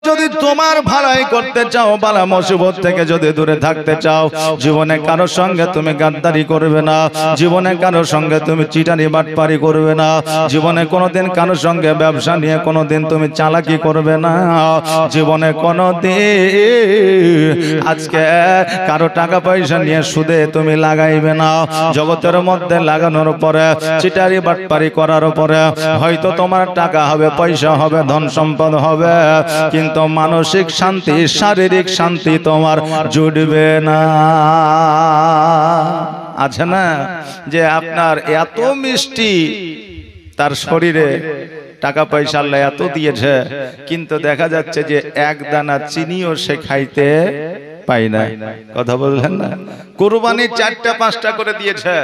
যদি তোমার ভালাই করতে চাও, বালা মুসিবত থেকে যদি দূরে থাকতে চাও, জীবনে কারোর সঙ্গে তুমি গাদ্দারি করবে না, জীবনে কারোর সঙ্গে তুমি চিটারি বাটপারি করবে না, জীবনে কোনোদিন কারোর সঙ্গে ব্যবসা নিয়ে কোনোদিন তুমি চালাকি করবে না, জীবনে কোনোদিন আজকে কারো টাকা পয়সা নিয়ে সুদে তুমি লাগাইবে না। জগতের মধ্যে লাগানোর পরে, চিটারি বাটপারি করার পরে হয়তো তোমার টাকা হবে, পয়সা হবে, ধন সম্পদ হবে, কিন্তু মানসিক শান্তি, শারীরিক শান্তি তোমার জুটবে না। আছে না যে আপনার এত মিষ্টি, তার শরীরে টাকা পয়সা আল্লাহ এত দিয়েছে, কিন্তু দেখা যাচ্ছে যে এক দানা চিনিও সে খাইতে পাই না। কথা বললেন না? কুরবানি 4টা 5টা করে দিয়েছে,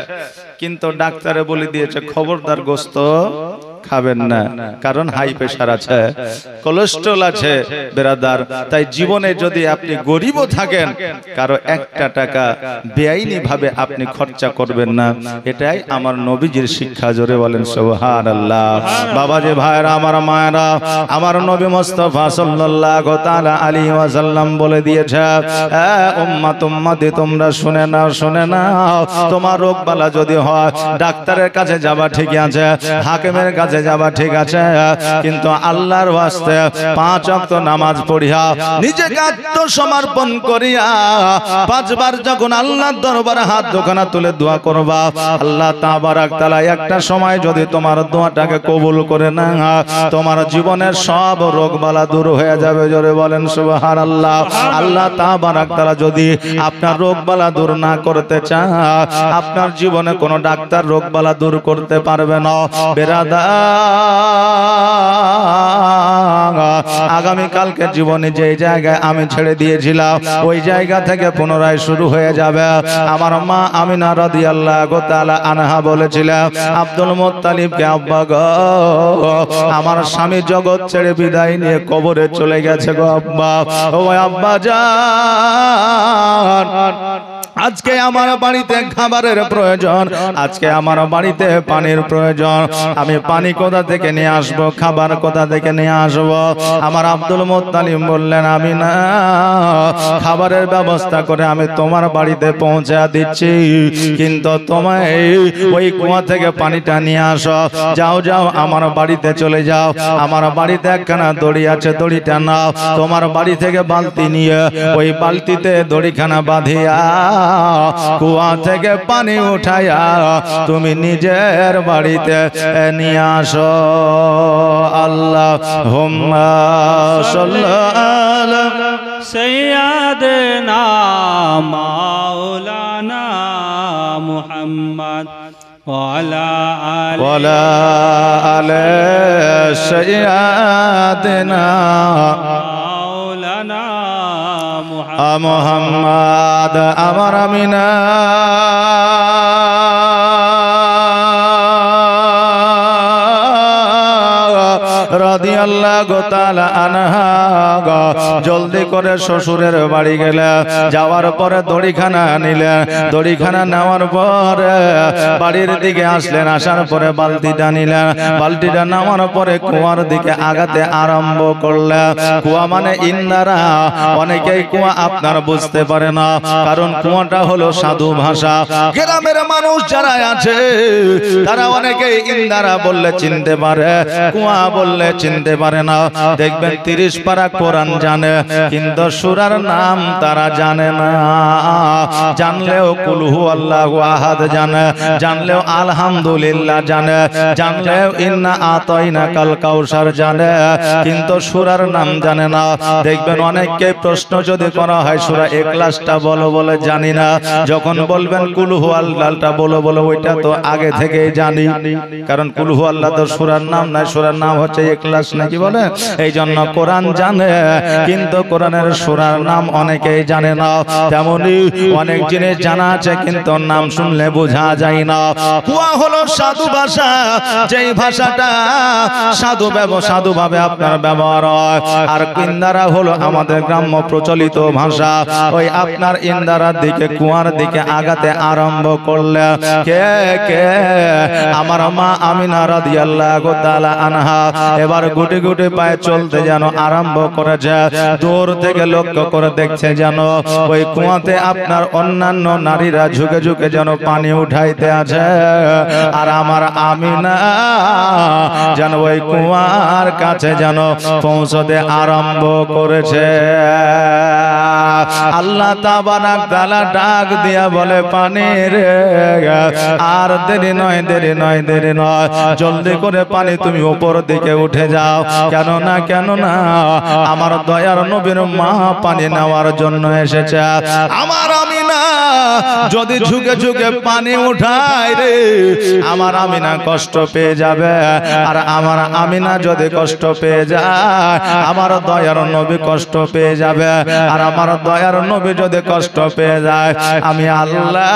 কিন্তু ডাক্তারে বলে দিয়েছে খবরদার গোশত খাবেন না, কারণ হাই প্রেশার আছে, কোলেস্ট্রল আছে বেরাদার। তাই জীবনে যদি আপনি গরিবও থাকেন, কারো একটা টাকা বেআইনি ভাবে আপনি খরচা করবেন না। এটাই আমার নবীজির শিক্ষা। জোরে বলেন সুবহানাল্লাহ। বাবাজি, ভাইরা, আমার মায়েরা, আমার নবী মুস্তাফা সাল্লাল্লাহু তাআলা আলাইহি ওয়াসাল্লাম বলে দিয়েছে, উম্মত উম্মতি তোমরা শুনে নাও, শুনে নাও, তোমার রোগ বালা যদি হয়, ডাক্তারের কাছে যাবা ঠিক আছে, হাকিমের কাছে যাবা ঠিক আছে, কিন্তু আল্লাহর ওয়াস্তে 5 ওয়াক্ত নামাজ পড়িয়া, নিজেকে আত্মসমর্পণ করিয়া 5 বার যখন আল্লাহর দরবারে হাত দুখানা তুলে দোয়া করবা, আল্লাহ তাবারাক তাআলা একটা সময় যদি তোমার দোয়াটাকে কবুল করে না, তোমার জীবনের সব রোগ বালা দূর হয়ে যাবে। জোরে বলেন সুবহানাল্লাহ। আল্লাহ তাবারাক তাআলা যদি আপনার রোগ বালা দূর না করতে চায়, আপনার জীবনে কোনো ডাক্তার রোগ বালা দূর করতে পারবে না। বেরাদার, আগামী কালকে জীবনে যে জায়গায় আমি ছেড়ে দিয়েছিলাম, ওই জায়গা থেকে পুনরায় শুরু হয়ে যাবে। আমার মা আমিনা রাদিয়াল্লাহু তাআলা আনহা বলেছিলেন, আব্দুল মুত্তালিবকে, আব্বা গো, আমার স্বামী জগৎ ছেড়ে বিদায় নিয়ে কবরে চলে গেছে গো আব্বা। ও আব্বা জান, আজকে আমার বাড়িতে খাবারের প্রয়োজন, আজকে আমার বাড়িতে পানির প্রয়োজন, আমি পানি কোথা থেকে নিয়ে আসবো, খাবার কোথা থেকে নিয়ে আসবো? আমার আব্দুল মুত্তালিব বললেন, আমি না, খাবারের ব্যবস্থা করে আমি তোমার বাড়িতে পৌঁছে দিচ্ছি, কিন্তু তোমায় ওই কুয়া থেকে পানিটা নিয়ে আসো। যাও যাও, আমার বাড়িতে চলে যাও, আমার বাড়িতে একখানা দড়ি আছে, দড়িটা নাও, তোমার বাড়ি থেকে বালতি নিয়ে ওই বালতিতে দড়িখানা বাঁধিয়া কুয়া থেকে পানি উঠাইয়া তুমি নিজের বাড়িতে নিয়ে আসো। আল্লাহুম্মা সাল্লি আলা সাইয়্যিদিনা মাওলানা মুহাম্মদ ওয়ালা আলি সাইয়্যিদিনা মাওলানা মুহাম্মদ। আমার আমিনা রাদিয়াল্লাহু তাআলা আনহা জলদি করে শ্বশুরের বাড়ি গেলে, যাওয়ার পরে দড়িখানা নিলেন, দড়িখানা নেওয়ার পরে বাড়ির দিকে আসলেন, আসার পরে বালতিটা নিলেন, বালতিটা নেওয়ার পরে কুয়ার দিকে আগাতে আরম্ভ করলেন। কুয়া মানে ইন্দারা, অনেকেই কুয়া আপনার বুঝতে পারে না, কারণ কুয়াটা হলো সাধু ভাষা। গ্রামের মানুষ যারা আছে তারা অনেকেই ইন্দারা বললে চিনতে পারে, কুয়া বললে চিনতে পারে না। দেখবেন 30 পারা কোরআন জানে, কিন্তু সূরার নাম তারা জানে না। জানলেও কুল হুয়াল্লাহু আহাদ জানে, জানলেও আলহামদুলিল্লাহ জানে, জানলেও ইন্না আতাইনাকাল কাউসার জানে, কিন্তু সূরার নাম জানে না। দেখবেন অনেককে প্রশ্ন যদি করা হয় সূরা ইখলাসটা বলো বলে জানি না, যখন বলবেন কুল হুয়াল্লাহটা বলো বলে, ওইটা তো আগে থেকেই জানি, কারণ কুল হুয়াল্লাহ তো সূরার নাম নয়, সূরার নাম হচ্ছে ইখলাস, নাকি বলে? এই জন্য কোরআন জানে, কিন্তু কোরআনের সূরার নাম অনেকেই জানে না। তেমনি অনেক জিনিস জানা আছে, কিন্তু নাম শুনলে বোঝা যায় না। কুয়া হলো সাধু ভাষা, যেই ভাষাটা সাধু ভাবে আপনার ব্যবহার হয়। আর ইন্দারা হলো আমাদের গ্রাম্য প্রচলিত ভাষা। ওই আপনার ইন্দারার দিকে, কুয়ার দিকে আগাতে আরম্ভ করলে কে কে? আমার মা আমিনা রাদিয়াল্লাহু তাআলা আনহা এবার গুটি গুটি পায়ে চলতে যেন আরম্ভ করেছে। দূর থেকে লক্ষ্য করে দেখছে যেন ওই কুয়াতে আপনার অন্যান্য নারীরা ঝুঁকে ঝুঁকে যেন পানি উঠাইতে আছে, আর আমার আমিনা যেন ওই কুয়ার কাছে যেন পৌঁছতে আরম্ভ করেছে। আল্লাহ তাবারাক তাআলা ডাক দিয়া বলে, পানি রে, আর দেরি নয়, দেরি নয়, দেরি নয়, জলদি করে পানি তুমি উপর দিকে উঠে যাও। কেন না আমার দয়ার নবীর মা পানি নেওয়ার জন্য এসেছে। আমার আমিনা যদি ঝুঁকে ঝুঁকে পানি উঠায় রে, আমার আমিনা কষ্ট পেয়ে যাবে, আর আমার আমিনা যদি কষ্ট পেয়ে যায়, আমার দয়ার নবী কষ্ট পেয়ে যাবে, আর আমার দয়ার নবী যদি কষ্ট পেয়ে যায়, আমি আল্লাহ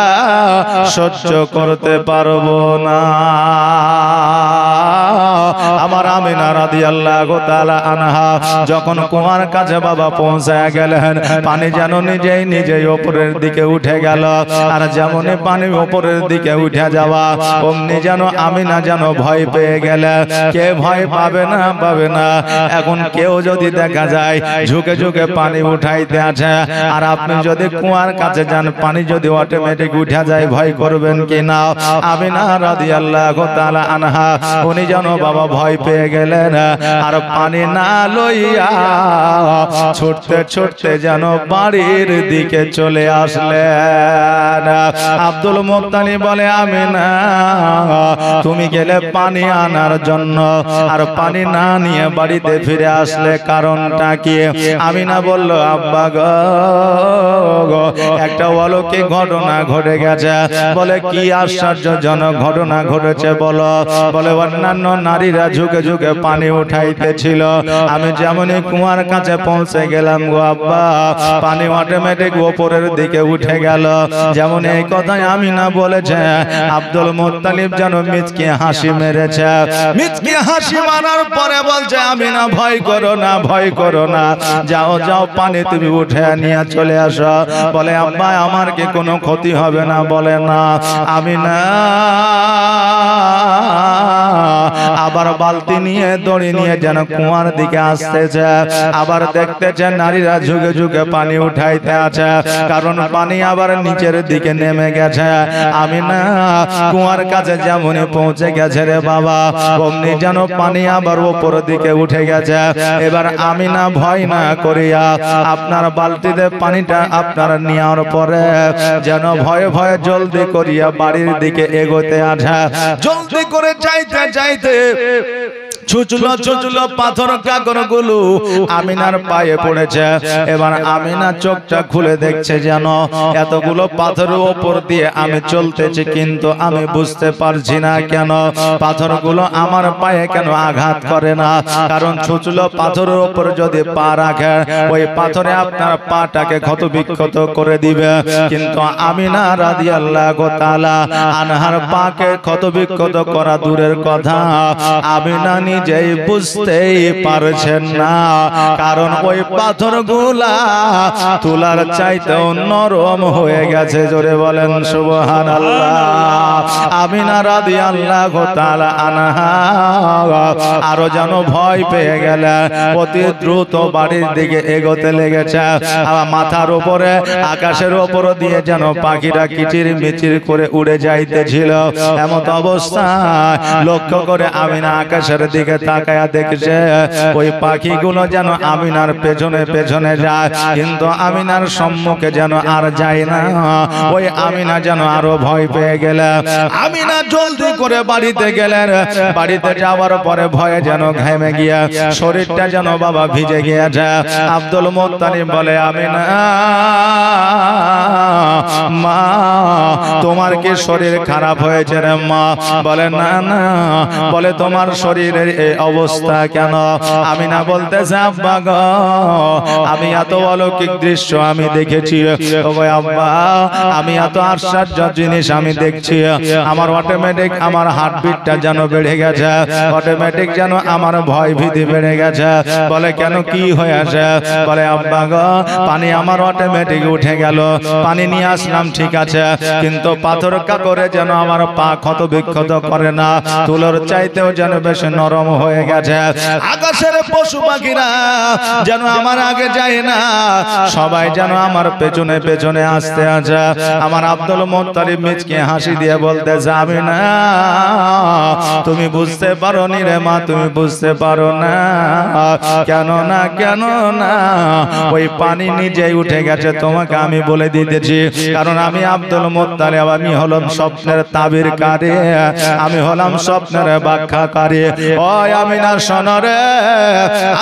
সহ্য করতে পারবো না। আমার আমিনা রাদিয়াল্লাহু তাআলা আনহা যখন কুয়ার কাছে বাবা পৌঁছায় গেলেন, পানি যেন নিজেই উপরের দিকে উঠে গেল। আর যেমনই পানি উপরের দিকে উঠে যাওয়া, অমনি যেন আমিনা যেন ভয় পেয়ে গেলে। কে ভয় পাবে না, পাবে না। এখন কেউ যদি দেখা যায় ঝুঁকে ঝুঁকে পানি উঠাইতে আছে, আর আপনি যদি কুয়ার কাছে যান, পানি যদি অটোমেটিক উঠে যায়, ভয় করবেন কি না? আমিনা রাদিয়াল্লাহু তাআলা আনহা উনি যেন বাবা ভয় পেয়ে গেলেন, আর পানি না লইয়া ছুটতে ছুটতে যেন বাড়ির দিকে চলে আসলেন। আব্দুল মুত্তালিব বলে, আমিনা তুমি গেলে পানি আনার জন্য, আর পানি না নিয়ে বাড়িতে ফিরে আসলে কারণটা কি? আমিনা বলল, আব্বা গো, একটা অলৌকিক ঘটনা ঘটে গেছে। বলে, কি আশ্চর্যজনক ঘটনা ঘটেছে বলো? বলে, অন্যান্য নারীরা ঝুঁকে ঝুঁকে পানি উঠাইতেছিল, আমি যেমনই কুয়ার কাছে পৌঁছে গেলাম গো আব্বা, পানি অটোমেটিক উপরের দিকে উঠে গেল। যেমন এই কথাই আমিনা বলেছে, আব্দুল মুত্তালিব যেন মিচকি হাসি মেরেছে। মিচকি হাসি মারার পরে বলছে, আমিনা ভয় করো না, ভয় করো না, যাও যাও, পানি তুমি উঠে নিয়ে চলে আসো। বলে, আব্বা আমার কি কোনো ক্ষতি হবে না? বলে, না। আমিনা আবার বালতি নিয়ে দড়ি নিয়ে যেন কুয়ার দিকে আসতেছে, আবার দেখতেছে নারীরা ঝুঁকে ঝুঁকে পানি উঠাইতে আছে, কারণ পানি আবার নিচের দিকে নেমে গেছে। আমিনা কুয়ার কাছে যেমনই পৌঁছে গেছে রে বাবা, অমনি যেন পানি আবার উপর দিকে উঠে গেছে। এবার আমিনা ভয় না করিয়া আপনার বালতিতে পানিটা আপনার নেওয়ার পরে যেন ভয়ে ভয়ে জলদি করিয়া বাড়ির দিকে এগোতে আছে। জলদি করে যাইতে যাইতে ছুচলো পাথর কাকরগুলো আমিনার পায়ে পড়েছে। এবার আমিনা চোখটা খুলে দেখছে যেন এতগুলো পাথরের উপর দিয়ে আমি চলতেছি, কিন্তু আমি বুঝতে পারছি না কেন পাথরগুলো আমার পায়ে কেন আঘাত করে না। কারণ ছুচলো পাথরের উপর যদি পা রাখে, ওই পাথরে আপনার পাটাকে ক্ষত বিক্ষত করে দিবে, কিন্তু আমিনা রাদিয়াল্লাহু তাআলা আনহার পাকে ক্ষত বিক্ষত করা দূরের কথা, আমিনা নিজেই বুঝতেই পারছেন না, কারণ ওই পাথরগুলা তুলার চাইতেও নরম হয়ে গেছে। জোরে বলেন সুবহানাল্লাহ। আমিনা রাদিয়াল্লাহু তাআলা আনহা আরো যেন ভয় পেয়ে গেলেন, অতি দ্রুত বাড়ির দিকে এগোতে লেগেছে। মাথার উপরে আকাশের উপর দিয়ে যেন পাখিরা কিচির মিচির করে উড়ে যাইতেছিল। এমন অবস্থায় লক্ষ্য করে আমিনা আকাশের দিকে তাকায়া দেখছে ওই পাখিগুলো যেন আমিনার পেছনে পেছনে যায়, কিন্তু আমিনার সম্মুখে যেন আর যায় না। ওই আমিনা যেন আরো ভয় পেয়ে গেলেন। আমিনা জলদি করে বাড়িতে গেলেন। বাড়িতে যাওয়ার পরে ভয়ে যেন ঘেমে গিয়া শরীরটা যেন বাবা ভিজে গিয়েছে। আব্দুল মুত্তালিব বলে, আমিনা মা তোমার কি শরীর খারাপ হয়েছে রে মা? বলে, না না। বলে, তোমার শরীরের এই অবস্থা কেন? আমিনা বলতেছে, আব্বা গো, আমি এত অলৌকিক দৃশ্য আমি দেখেছি ওগো আব্বা, আমি এত আশ্চর্য জিনিস আমি দেখছি, আমার অটোমেটিক আমার হার্টবিটটা যেন বেড়ে গেছে, অটোমেটিক যেন আমার ভয় ভীতি বেড়ে গেছে। বলে, কেন কি হয়েছে? বলে, আব্বা গো, পানি আমার অটোমেটিক উঠে গেল, পানি নিয়ে আসলাম ঠিক আছে, কিন্তু পাথর কাকরে যেন আমার পা ক্ষত বিক্ষত করে না, তুলোর চাইতেও যেন বেশ নরম নরম হয়ে গেছে। আকাশের পশু পাখিরা যেন আমার আগে যায় না, সবাই যেন আমার পেছনে পেছনে আসতে আছে। আমার আব্দুল মুত্তালিব মিচকে হাসি দিয়ে বলতে যাবে না, তুমি বুঝতে পারো নি রে মা, তুমি বুঝতে পারো না। কেন না, কেন না, ওই পানি নিজেই উঠে গেছে, তোমাকে আমি বলে দিতেছি। কারণ আমি আব্দুল মুত্তালিব, আমি হলাম স্বপ্নের তাবিরকারী, আমি হলাম স্বপ্নের ব্যাখ্যাকারী। ওই আমিনা শোনো রে,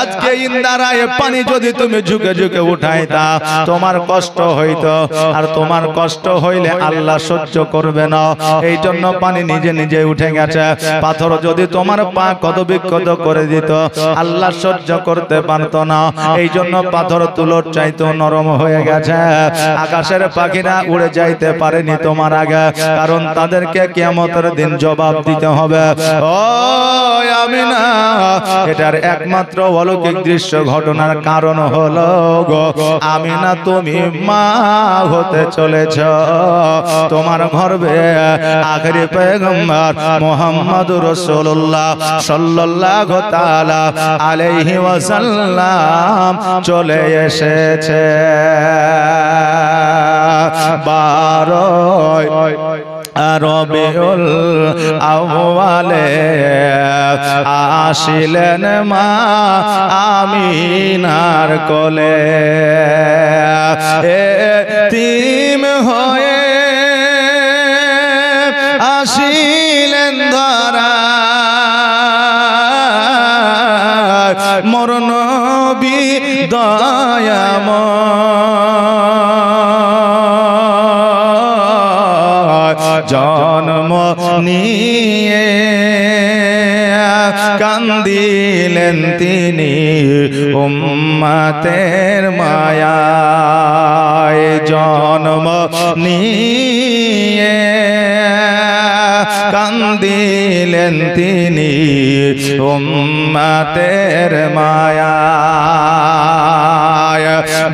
আজকে ইন্দারায় পানি যদি তুমি ঝুঁকে ঝুঁকে উঠাইতা তোমার কষ্ট হইতো, আর তোমার কষ্ট হইলে আল্লাহ সহ্য করবে না, এই জন্য পানি নিজে নিজে উঠে গেছে। পাথর যদি তোমার পা কত বিক্ষত করে দিত আল্লাহ সহ্য করতে পারত না, এই জন্য পাথর তুলোর চাইতো নরম হয়ে গেছে। আকাশের পাখিরা উড়ে যাইতে পারেনি তোমার আগে, কারণ তাদেরকে কিয়ামতের দিন জবাব দিতে হবে। ও আমিনা, এটার একমাত্র অলৌকিক দৃশ্য ঘটনার কারণ হলো গো আমিনা, তুমি মা হতে চলেছ। তোমার গর্ভে আখেরি পয়গম্বর মুহাম্মদুর রাসূলুল্লাহ সাল্লাল্লাহু তাআলা আলাইহি ওয়াসাল্লাম চলে এসেছে। 12 রবিউল আউয়ালে আসিলেন মা আমিনার কোলে, এতিম হয়ে আসিলেন ধরা, মোর নবী দয়াময় জন্ম নিয়ে কান্দিলেন তিনি উম্মতের মায়ায়, জন্ম নিয়ে কান্দিলেন তিনি উম্মতের মায়ায়।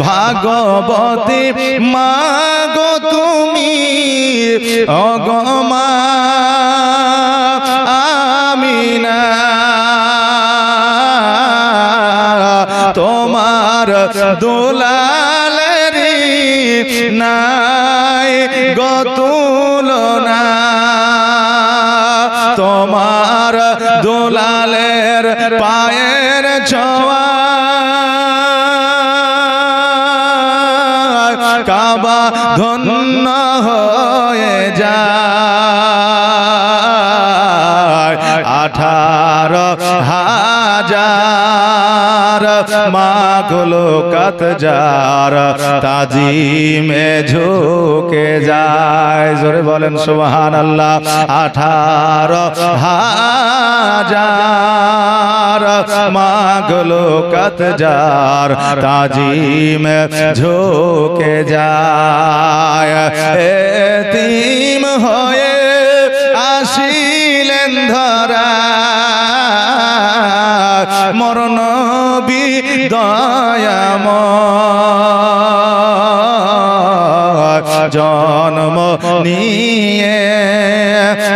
ভাগবতী মা গো তুমি, ওগো মা আমিনা, তোমার দুলালেরি নাই গো তুলনা, তোমার দুলালের পায়ের ছোঁয়া কাবা ধন্য হয়ে যায়। 18,000 মাখলুকাত যার তাজিমে ঝুঁকে যায়, জোরে বলেন সুবহানাল্লাহ। 18,000 মাখলুকাত যার তাজিমে ঝুঁকে যায়, এতিম হয়ে আসিলেন ধরা, মোর নবী দয়াময় জন্ম নিয়ে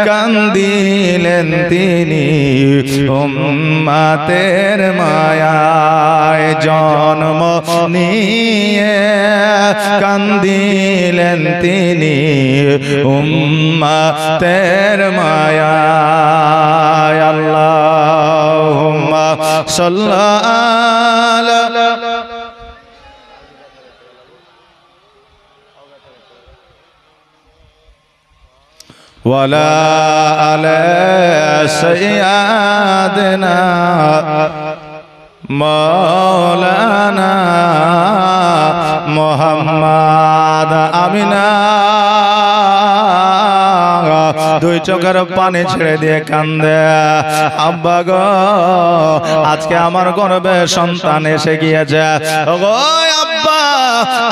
কান্দিলেন তিনি উম্মতের মায়ায়, জন্ম নিয়ে কান্দিলেন তিনি উম্মতের মায়ায়। আল্লাহুম্মা সাল্লি ওয়ালা আলা সাইয়্যিদিনা মাওলানা মুহাম্মদ। আমিনা দুই চোখের পানি ছেড়ে দিয়ে কান্দে, আব্বা গো আজকে আমার গর্ভে সন্তান এসে গিয়েছে, ওগো আব্বা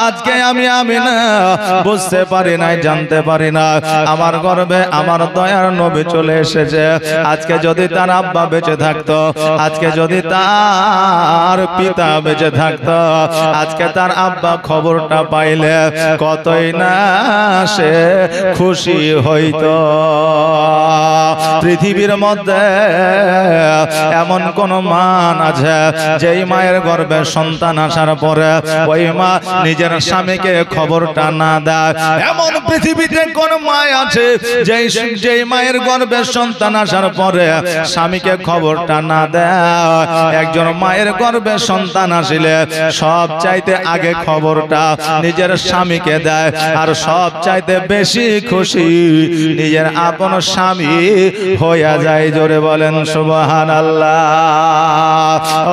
আজকে আমি আমিনা বুঝতে পারি নাই, জানতে পারি না আমার গর্ভে আমার দয়ার নবী চলে এসেছে। আজকে যদি তার আব্বা বেঁচে থাকতো, আজকে যদি তার পিতা বেঁচে থাকতো, আজকে তার আব্বা খবরটা পাইলে কতই না সে খুশি হইতো। পৃথিবীর মধ্যে এমন কোন মা আছে যেই মায়ের গর্ভে সন্তান আসার পরে ওই মা নিজের স্বামীকে খবরটা না দেয়? এমন পৃথিবীতে কোন মা আছে যেই মায়ের গর্ভে সন্তান আসার পরে স্বামীকে খবরটা না দেয়? একজন মায়ের গর্ভে সন্তান আসিলে সব চাইতে আগে খবরটা নিজের স্বামীকে দেয়, আর সব চাইতে বেশি খুশি নিজের আপন স্বামী হইয়া যায়। জোরে বলেন সুবহানাল্লাহ।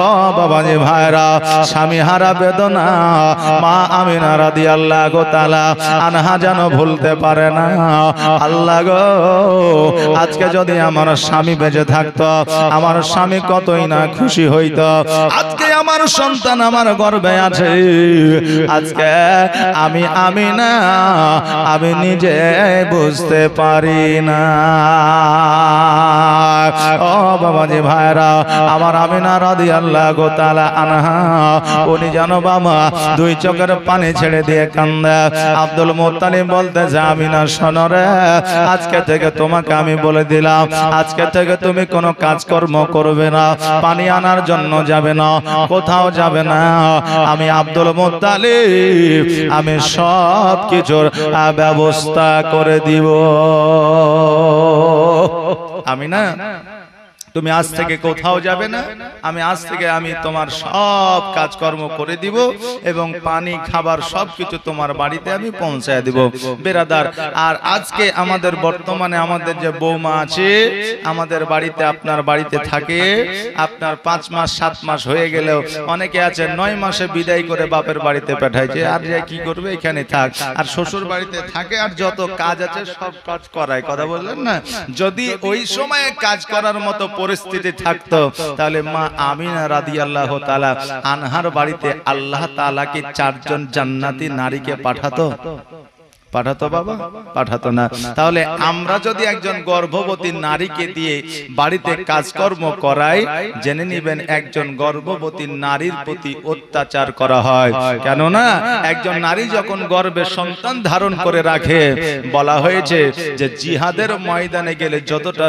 ও বাবাজি ভাইরা, স্বামী হারা বেদনা মা আমিনা রাদিয়াল্লাহু তাআলা আনহা যেন ভুলতে পারে না। আল্লাহ গো, আজকে যদি আমার স্বামী বেঁচে থাকতো, আমার স্বামী কতই না খুশি হইতো। আজকে আমার সন্তান আমার গর্ভে আছে, আজকে আমি আমিনা আমি নিজে বুঝতে পারি না। ও বাবাজি ভাইরা, আমার আমিনা রাদিয়াল্লাহু তাআলা আনহা উনি জানো বাবা দুই চোখের পানি ছেড়ে দিয়ে কান্দে। আব্দুল মুত্তালিব বলতেছে, আমিনা শোনো রে, আজকে থেকে তোমাকে আমি বলে দিলাম, আজকে থেকে তুমি কোনো কাজকর্ম করবে না, পানি আনার জন্য যাবে না, কোথাও যাবে না। আমি আব্দুল মুত্তালিব আমি সব কিছুর ব্যবস্থা করে দিব। আমিনা তুমি আজ থেকে কোথাও যাবে না, আমি আজ থেকে আমি তোমার সব কাজকর্ম করে দিব এবং পানি খাবার সবকিছু তোমার বাড়িতে আমি পৌঁছায় দিব। বেরাদার, আর আজকে আমাদের বর্তমানে আমাদের যে বৌমা আছে আমাদের বাড়িতে, আপনার বাড়িতে থাকে, আপনার 5 মাস 7 মাস হয়ে গেলেও অনেকে আছে 9 মাসে বিদায় করে বাপের বাড়িতে পাঠাইছে, আর যে কি করবে এখানে থাক, আর শ্বশুর বাড়িতে থাকে, আর যত কাজ আছে সব কাজ করায়। কথা বললেন না? যদি ওই সময়ে কাজ করার মতো পরিস্থিতি থাকতো তাহলে মা আমিনা রাদিয়াল্লাহু তাআলা আনহার বাড়িতে আল্লাহ তাআলা কি 4 জন জান্নাতি নারীকে পাঠাতো? পাঠাতো বাবা? পাঠাতো না। তাহলে আমরা যদি একজন গর্ভবতী নারীকে দিয়ে বাড়িতে কাজকর্ম করাই, জেনে নেবেন একজন গর্ভবতী নারীর প্রতি অত্যাচার করা হয়। কেননা একজন নারী যখন গর্ভে সন্তান ধারণ করে রাখে, বলা হয়েছে যে জিহাদের ময়দানে গেলে যতটা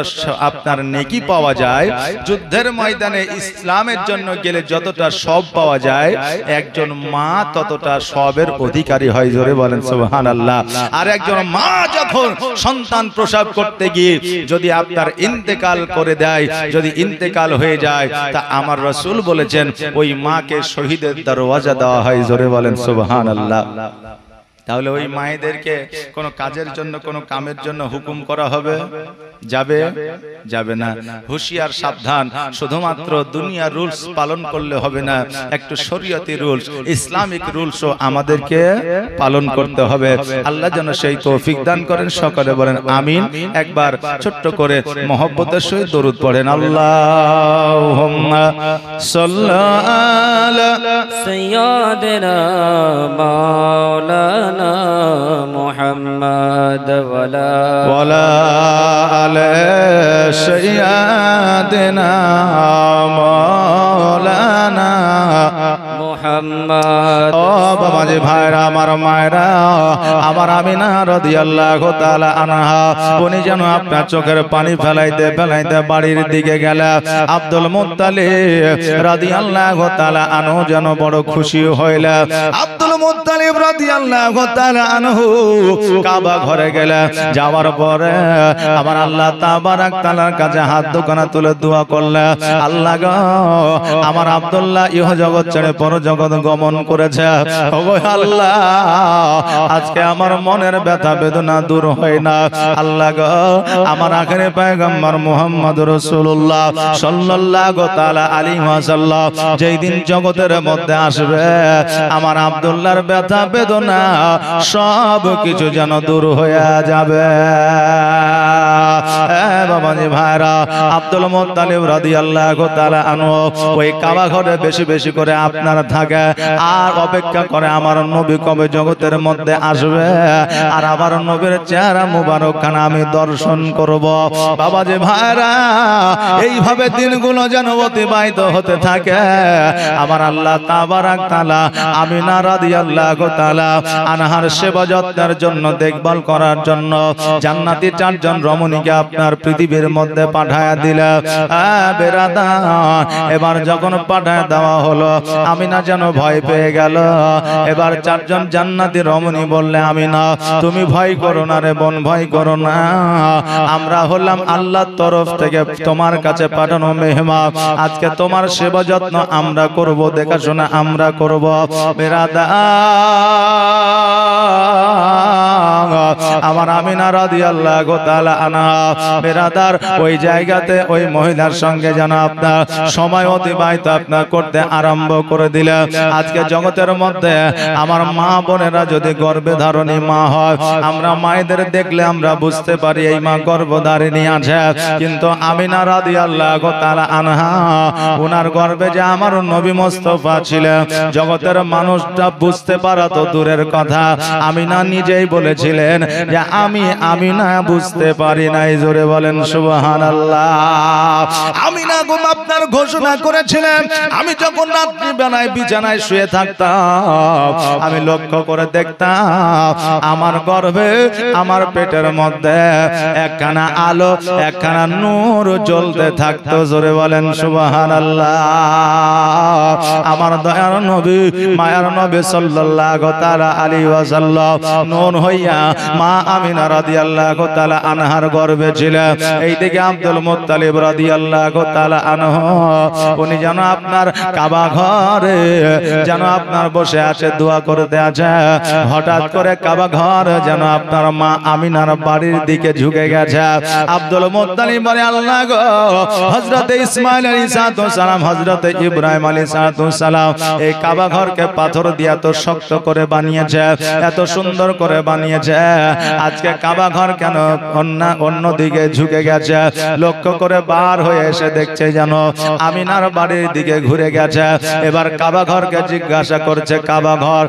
আপনার নেকি পাওয়া যায়, যুদ্ধের ময়দানে ইসলামের জন্য গেলে যতটা সব পাওয়া যায়, একজন মা ততটা সবের অধিকারী হয়। জোরে বলেন সুবহানাল্লাহ। আর একজন মা যখন সন্তান প্রসব করতে গিয়ে যদি আপনার ইন্তেকাল করে দেয়, যদি ইন্তেকাল হয়ে যায়, তা আমার রাসূল বলেছেন ওই মাকে শহীদের দরওয়াজা দেওয়া হয়। জোরে বলেন সুবহানাল্লাহ। তাহলে ওই মায়েদেরকে কোনো কাজের জন্য, কোনো কামের জন্য হুকুম করা হবে? যাবে? যাবে না। হুঁশিয়ার, সাবধান। শুধুমাত্র দুনিয়ার রুলস পালন করলে হবে না, একটু শরীয়তি রুলস, ইসলামিক রুলসও আমাদেরকে পালন করতে হবে। আল্লাহ যেন সেই তৌফিক দান করেন। সকলে বলেন আমিন। একবার ছোট্ট করে মহব্বতের সহিত দরুদ পড়েন। আল্লাহুম্মা সাল্লি আলা সাইয়্যিদিনা মাওলানা মুহাম্মদ ওয়ালা আলে সাইয়্যিদিনা মাওলানা মুহাম্মদ। ও বাবাজি ভাইরা, আমার মায়েরা, আমার আমিনা রাদিয়াল্লাহু তাআলা আনহা উনি যেন আপনার চোখের পানি ফেলাইতে ফেলাইতে বাড়ির দিকে গেলে, আব্দুল মুত্তালিব রাদিয়াল্লাহু তাআলা আনহু যেন বড় খুশি হইলে। আব্দুল মুত্তালিব রাদিয়াল্লাহু তাআলা আনহু কাবা ঘরে গেলে, যাওয়ার পরে আমার আল্লাহ তাবারাক তাআলার কাছে হাত দুখানা তুলে দোয়া করলে, আল্লাহ গো, আমার আব্দুল্লাহ ইহ জগৎ ছেড়ে পর জগৎ গমন করেছে। ওগো আল্লাহ, আজকে আমার মনের ব্যথা বেদনা দূর হয় না। আল্লাহ গো, আমার আখেরি পয়গম্বর মুহাম্মদ রাসূলুল্লাহ সাল্লাল্লাহু তাআলা আলাইহি ওয়াসাল্লাম যেই দিন জগতের মধ্যে আসবে, আমার আব্দুল্লাহর ব্যথা বেদনা সব কিছু যেন দূর হয়ে যাবে। বাবাজি ভাইরা, আব্দুল মুত্তালিব রাদিয়াল্লাহু তাআলা আনহু ওই কাবা ঘরে বেশি বেশি করে আপনার থাকে আর অপেক্ষা করে আমার নবী কবে জগতের মধ্যে আসবে আর আবার নবীর চেহারা মুবারক খানা আমি দর্শন করব। বাবাজি ভাইরা, এইভাবে দিনগুলো যেন অতিবাহিত হতে থাকে। আমার আল্লাহ তাবারাক তাআলা আমিনা রাদিয়াল্লাহু তাআলা আনহার সেবা যত্নের জন্য, দেখভাল করার জন্য জান্নাতি চারজন রমণীকে আপনার পৃথিবীর মধ্যে পাঠায়া দিলেন। বেরাদার, এবার যখন পাঠায় দেওয়া হলো, আমিনা যেন ভয় পেয়ে গেল। এবার চারজন জান্নাতি রমণী বললে, আমিনা তুমি ভয় করো না রে বোন, ভয় করো না, আমরা হলাম আল্লাহর তরফ থেকে তোমার কাছে পাঠানো মেহমান। আজকে তোমার সেবা যত্ন আমরা করব, দেখাশোনা আমরা করব। বেরাদার, আমার আমিনা রাদিয়াল্লাহু তাআলা আনহা বেরাদার ওই জায়গাতে ওই মহিলার সঙ্গে যেন আপনার সময় অতিবাহিত আপনার করতে আরম্ভ করে দিলেন। আজকে জগতের মধ্যে আমার মা বোনেরা যদি গর্ভে ধারণী মা হয়, আমরা মায়েদের দেখলে আমরা বুঝতে পারি এই মা গর্ভধারিণী আছে। কিন্তু আমিনা রাদিয়াল্লাহু তাআলা আনহা, ওনার গর্ভে যে আমার নবী মুস্তাফা ছিলেন, জগতের মানুষটা বুঝতে পারা তো দূরের কথা, আমিনা নিজেই বলেছিলেন যে আমি আমিনা বুঝতে পারি নাই। জোরে বলেন সুবহানাল্লাহ। আমিনা গো আপনার ঘোষণা করেছিলেন, আমি যখন রাত্রি বেলায় বিছানায় শুয়ে থাকতাম, আমি লক্ষ্য করে দেখতাম আমার গর্ভে, আমার পেটের মধ্যে একখানা আলো, একখানা নূর জ্বলতে থাকতো। জোরে বলেন সুবহানাল্লাহ। আমার দয়ার নবী, মায়ার নবী সাল্লাল্লাহু তাআলা আলাইহি ওয়াসাল্লাম নূর হইয়া মা আমিনা রাদিয়াল্লাহু তাআলা আনহার গর্ভে ছিলেন। এইদিকে আব্দুল মুত্তালিব রাদিয়াল্লাহু তাআলা আনহু, উনি যেন আপনার কাবা ঘরে যেন আপনার বসে আছে, দোয়া করতে আছে। হঠাৎ করে কাবা ঘর যেন আপনার মা আমিনার বাড়ির দিকে ঝুঁকে গেছে। আব্দুল মুত্তালিব বলে, আল্লাহ গো, হযরত ইসমাঈল আলাইহিস সালাম, হযরত ইব্রাহিম আলাইহিস সালাম এই কাবা ঘরকে পাথর দিয়ে এত শক্ত করে বানিয়েছে, এত সুন্দর করে বানিয়েছে, আজকে কাবা ঘর কেন অন্য দিকে ঝুঁকে গেছে? লক্ষ্য করে বার হয়ে এসে দেখছে যেন আমিনার বাড়ির দিকে ঘুরে গেছে। এবার কাবা ঘরকে জিজ্ঞাসা করছে, কাবা ঘর,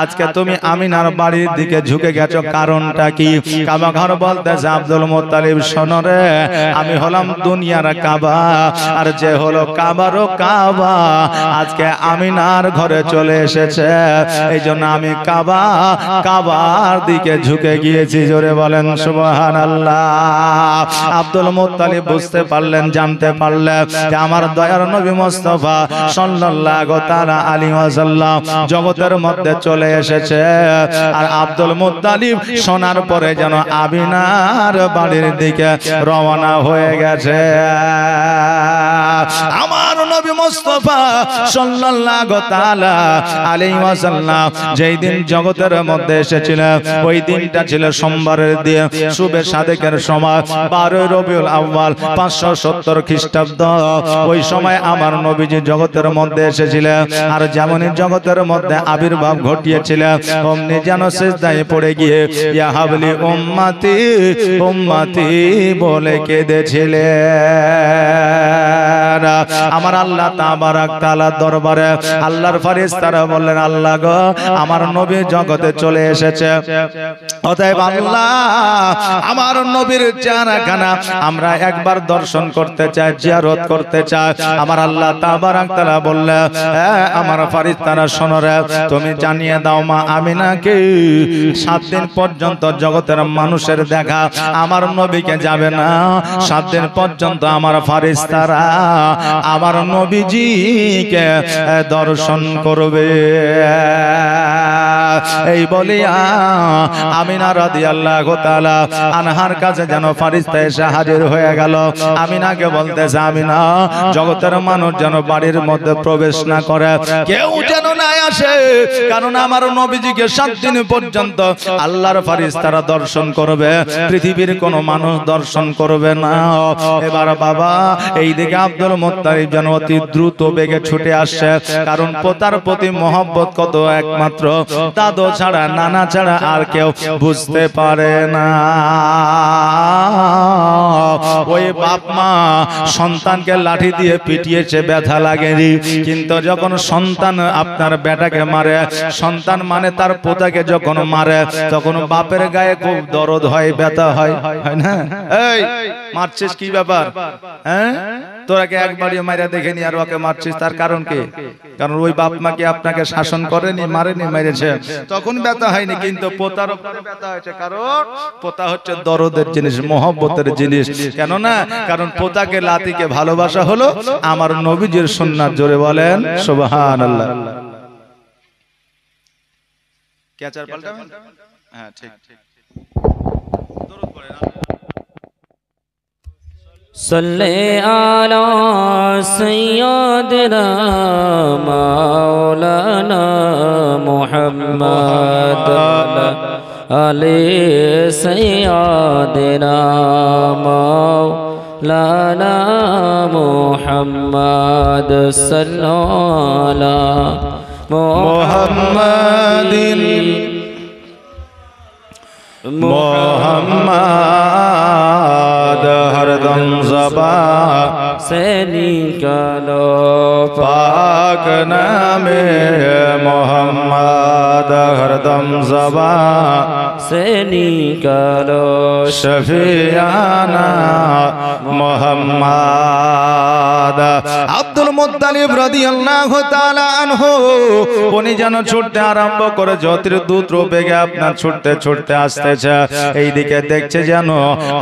আজকে তুমি আমিনার বাড়ির দিকে ঝুঁকে গেছো, কারণটা কি? কাবা ঘর বলতেছে, আব্দুল মুত্তালিব শোনো রে, আমি হলাম দুনিয়ার কাবা, আর যে হলো কাবারও কাবা আজকে আমিনার ঘরে চলে এসেছে, এই জন্য আমি কাবার দিকে ঝুঁকে গিয়েছি। জোরে বলেন সুবহানাল্লাহ। আব্দুল মুত্তালিব বুঝতে পারলেন, জানতে পারলেন যে আমার দয়ার নবী মুস্তাফা সাল্লাল্লাহু তাআলা আলাইহি ওয়াসাল্লাম জগতের মধ্যে চলে এসেছে। আর আব্দুল মুত্তালিব শোনার পরে যেন আমিনার বাড়ির দিকে রওনা হয়ে গেছে। আমার নবী মুস্তাফা সাল্লাল্লাহু তাআলা আলাইহি ওয়াসাল্লাম যেই দিন জগতের মধ্যে এসেছিলেন, ওই দিনটা ছিল সোমবারের দিন, শুভে সাদেকের সময় 12 রবিউল আউয়াল 570 খ্রিস্টাব্দ। ওই সময় আমার নবীজি জগতের মধ্যে এসেছিলেন। আর যেমনই জগতের মধ্যে আবির্ভাব ঘটিয়েছিলেন, অমনি যেন সিজদায় পড়ে গিয়ে ইয়া হাবলি উম্মতি উম্মতি বলে কেঁদেছিলেন। আমার আল্লাহ তাবারাক তাআলার দরবারে আল্লাহর ফেরেশতারা বললেন, আল্লাহ গো, আমার নবী জগতে চলে এসেছে, অতএব আল্লাহ আমার নবীর চেহারাখানা আমরা একবার দর্শন করতে চাই, জিয়ারত করতে চাই। আমার আল্লাহ তাবারাক তাআলা বললেন, আমার ফেরেশতারা শোনো রে, তুমি জানিয়ে দাও মা আমিনাকে 7 দিন পর্যন্ত জগতের মানুষের দেখা আমার নবীকে যাবে না। 7 দিন পর্যন্ত আমার ফেরেশতারা আমার নবীজিকে দর্শন করবে। এই বলিয়া আমিনা রাদিয়াল্লাহু তাআলা আনহার কাছে যেন ফেরেশতা এসে হাজির হয়ে গেল। আমিনাকে বলতেছে, আমিনা, জগতের মানুষ যেন বাড়ির মধ্যে প্রবেশ না করে, কেউ যেন না আসে, কারণ আমার নবীজিকে 7 দিন পর্যন্ত আল্লাহর ফেরেশতারা দর্শন করবে, পৃথিবীর কোন মানুষ দর্শন করবে না। এবার বাবা এইদিকে আব্দুল মুত্তালিব যেন অতি দ্রুত বেগে ছুটে আসছে, কারণ পোতার প্রতি মহব্বত কত একমাত্র তার দাদু ছাড়া নানা ছাড়া আর কেউ বুঝতে পারে না। ওই বাপ মা সন্তানকে লাঠি দিয়ে পিটিয়েছে, ব্যথা লাগেনি, কিন্তু যখন সন্তান আপনার বেটাকে মারে, সন্তান মানে তার পোতাকে যখন মারে, তখন বাপের গায়ে খুব দরদ হয়, ব্যথা হয়, হয় না? এই মারছিস কি ব্যাপার? হ্যাঁ, তোরাকে একবারই মাইরা দেখেনি আর ওকে মারছিস, তার কারণ কি? কারণ ওই বাপ মা কি আপনাকে শাসন করেনি, মারেনি, মেরেছে, তখন ব্যথা হয়নি, কিন্তু পোতার উপরে ব্যথা হয়েছে। কারণ পোতা হচ্ছে দরদের জিনিস, মহব্বতের জিনিস। কেন না? কারণ পোতাকে লাতিকে ভালোবাসা হলো আমার নবীজির সুন্নাত। জোরে বলেন সুবহানাল্লাহ। কে চার পাল্টাবেন? হ্যাঁ ঠিক ঠিক। দরুদ পড়েন। صلی علی سیدنا مولانا محمد علی سیدنا مولانا محمد صلی علی محمد मोहम्मद हरदम ज़बान से निकालो पाक नामे मोहम्मद हरदम ज़बान से निकालो शफियाना मोहम्मद। আব্দুল মুত্তালিব রাদিয়াল্লাহু তাআলা আনহু উনি যেন ছুটতে আরম্ভ করে জ্যোতির দূত বেগে আপনার ছুটতে ছুটতে আসতেছে। এইদিকে দেখছে যেন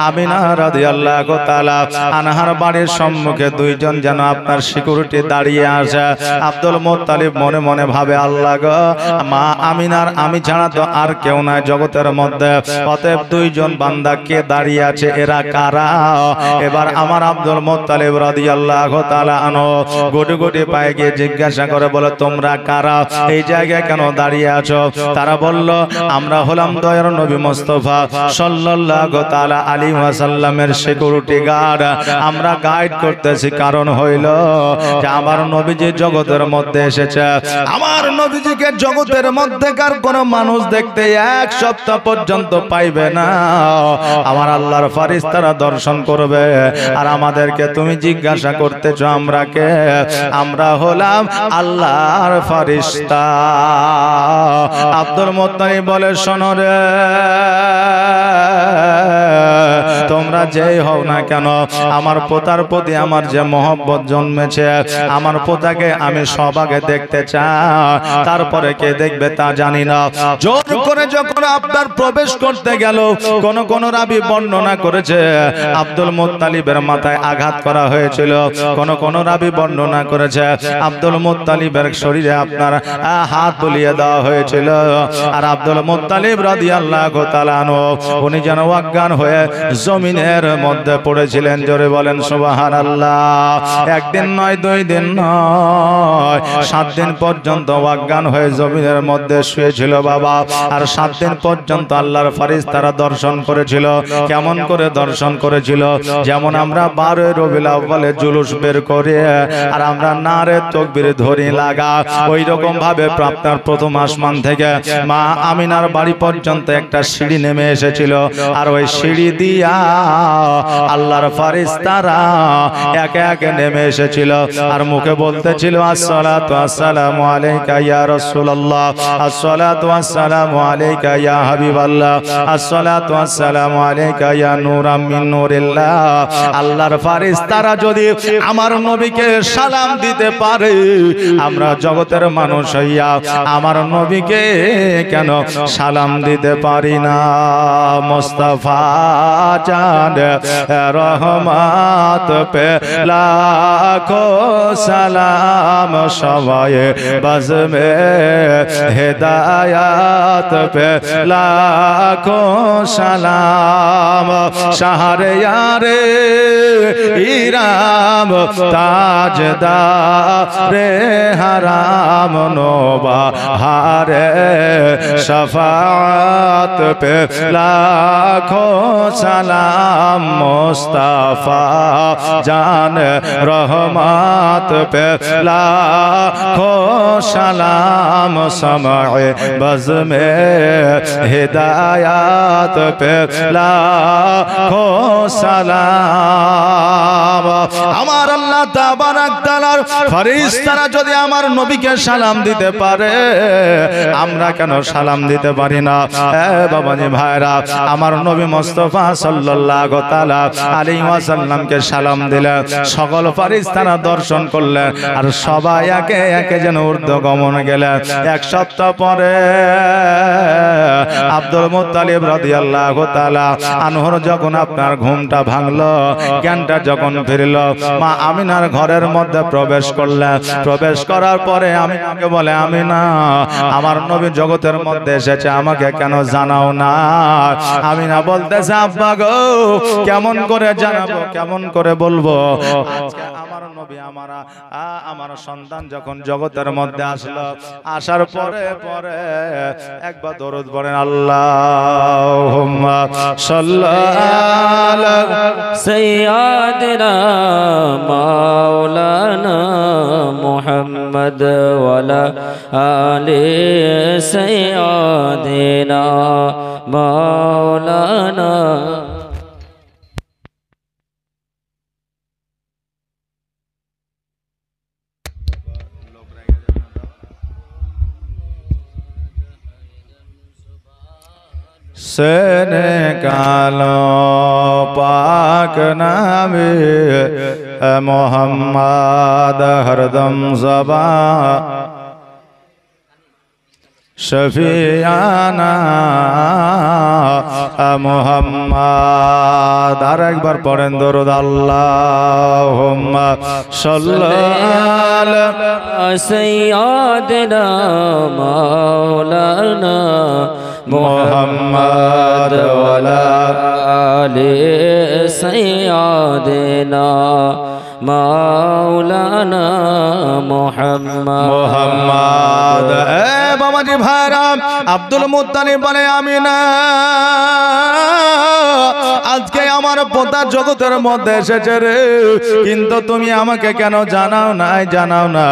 আমিনা রাদিয়াল্লাহু তাআলা আনহার বাড়ির সম্মুখে দুইজন যেন আপনার সিকিউরিটি দাঁড়িয়ে আছে। আব্দুল মুত্তালিব মনে মনে ভাবে, আল্লাহ গো, মা আমিনার আমি ছাড়া তো আর কেউ নাই জগতের মধ্যে, অতএব দুইজন বান্দা কে দাঁড়িয়ে আছে, এরা কারা? এবার আমার আব্দুল মুত্তালিব রাদিয়াল্লাহু তাআলা আনহু গুটি গুটি পায়ে গিয়ে জিজ্ঞাসা করে, বলে তোমরা কারা, এই জায়গায় কেন দাঁড়িয়ে আছো? তারা বলল, আমরা হলাম দয়ার নবী মুস্তাফা সাল্লাল্লাহু তাআলা আলাইহি ওয়াসাল্লামের সিকিউরিটি গার্ড, আমরা গাইড করতেছি। কারণ হইল যে আমার নবীজি জগতের মধ্যে এসেছে, আমার নবীজিকে জগতের মধ্যেকার কোন মানুষ দেখতে এক সপ্তাহ পর্যন্ত পাইবে না। আমার আল্লাহর ফেরেশতারা দর্শন করবে, আর আমাদেরকে তুমি জিজ্ঞাসা করতেছো আমরা কে? আমরা হলাম আল্লাহর ফেরেশতা। আব্দুল মুত্তালিব বলে, শোনো রে, তোমরা যেই হও না কেন, আমার পোতার প্রতি আমার যে মহব্বত জন্মেছে, আমার পোতাকে আমি সবাকে দেখতে চাই, তারপরে কে দেখবে তা জানি না। জোর করে যখন আপনার প্রবেশ করতে গেল, কোন কোন রাবী বর্ণনা করেছে আব্দুল মুত্তালিবের মাথায় আঘাত করা হয়েছিল, কোন কোন রাবী বর্ণনা করেছে আব্দুল মুত্তালিবের শরীরে আপনার হাত বুলিয়ে দেওয়া হয়েছিল। আর আব্দুল মুত্তালিব রাদিয়াল্লাহু তাআলা আনহু উনি যেন অজ্ঞান হয়ে জমিনের মধ্যে পড়েছিলেন। জোরে বলেন সুবহানাল্লাহ। একদিন নয়, দুই দিন নয়, 7 দিন পর্যন্ত অজ্ঞান হয়ে জমিনের মধ্যে শুয়েছিল বাবা। আর 7 দিন পর্যন্ত আল্লাহর ফেরেশতারা দর্শন করেছিল। কেমন করে দর্শন করেছিল? যেমন আমরা 12 রবিউল আউয়ালে জুলুস বের করে আর আমরা নারে তাকবীর ধরি লাগা, ওই রকম ভাবে আপনার প্রথম আসমান থেকে মা আমিনার বাড়ি পর্যন্ত একটা সিঁড়ি নেমে এসেছিল। আর ওই সিঁড়ি দিয়া আল্লাহর ফেরেশতারা একে একে নেমে এসেছিল আর মুখে বলতেছিল, আসসালাতু আসসালামু আলাইকা ইয়া রাসূলুল্লাহ, আসসালাতু আসসালামু আলাইকা ইয়া হাবিবাল্লাহ, আসসালাতু আসসালামু আলাইকা ইয়া নূরাম মিন নূরিল্লাহ। আল্লাহর ফেরেশতারা যদি আমার নবীকে সালাম দিতে পারে, আমরা জগতের মানুষ হইয়া আমার নবীকে কেন সালাম দিতে পারি না? মুস্তাফা চাঁদ রহমত পে লাখো সালাম, সবাই বজমে হেদায়াত পে লাখো সালাম। শাহরিয়ারে ইরাম তাজদারে হারাম নোবা হারে শফাত পে লাখো সালাম মুস্তাফা জান রহমত पे लाखों सलाम समाए बज़ में हिदायत पे लाखों सलाम। আমার আল্লাহ তাবারাক তাআলার ফেরেশতারা যদি আমার নবীকে সালাম দিতে পারে আমরা কেন সালাম দিতে পারি না? বাবাজি ভাইরা, আমার নবী মুস্তাফা সাল্লাল্লাহু তাআলা আলাইহি ওয়াসাল্লামকে সালাম দিলেন, সকল ফেরেশতারা দর্শন করলেন আর সবাই একে একে যেন ঊর্ধ্বগমন গেলেন। এক সপ্তাহ পরে আব্দুল মুত্তালিব রাদিয়াল্লাহু তাআলা আনহুর যখন আপনার ঘুমটা ভাঙলো, জ্ঞানটা যখন ফিরল, মা আমিনার ঘরের মধ্যে প্রবেশ করলেন। প্রবেশ করার পরে আমিনাকে বলে, আমিনা আমার নবী জগতের মধ্যে এসেছে, আমাকে কেন জানাও না? আমিনা বলতেছে, আব্বা গো কেমন করে জানাবো, কেমন করে বলবো? আজকে আমার নবী আমার সন্তান যখন জগতের মধ্যে আসলো, আসার পরে পরে একবার দরুদ পড়েন, আল্লাহুম্মা সাল্লি আলা سيدنا مولانا محمد وعلى آل سيدنا مولانا সেনে কালো পাক নামে মোহাম্মদ হরদম জবা শফিয়ানা মোহাম্মদ। আর একবার পড়েন দরুদ, আল্লাহুম্মা সাল্লি আলা سيدنا مولانا محمد وعلى آل سيدنا مولانا মোহাম্মদ। বাবাজি ভাইরা, আব্দুল মুত্তালিব বলে, আমিনা আজকে আমার পোতা জগতের মধ্যে এসেছে রে, কিন্তু তুমি আমাকে কেন জানাও নাই, জানাও না?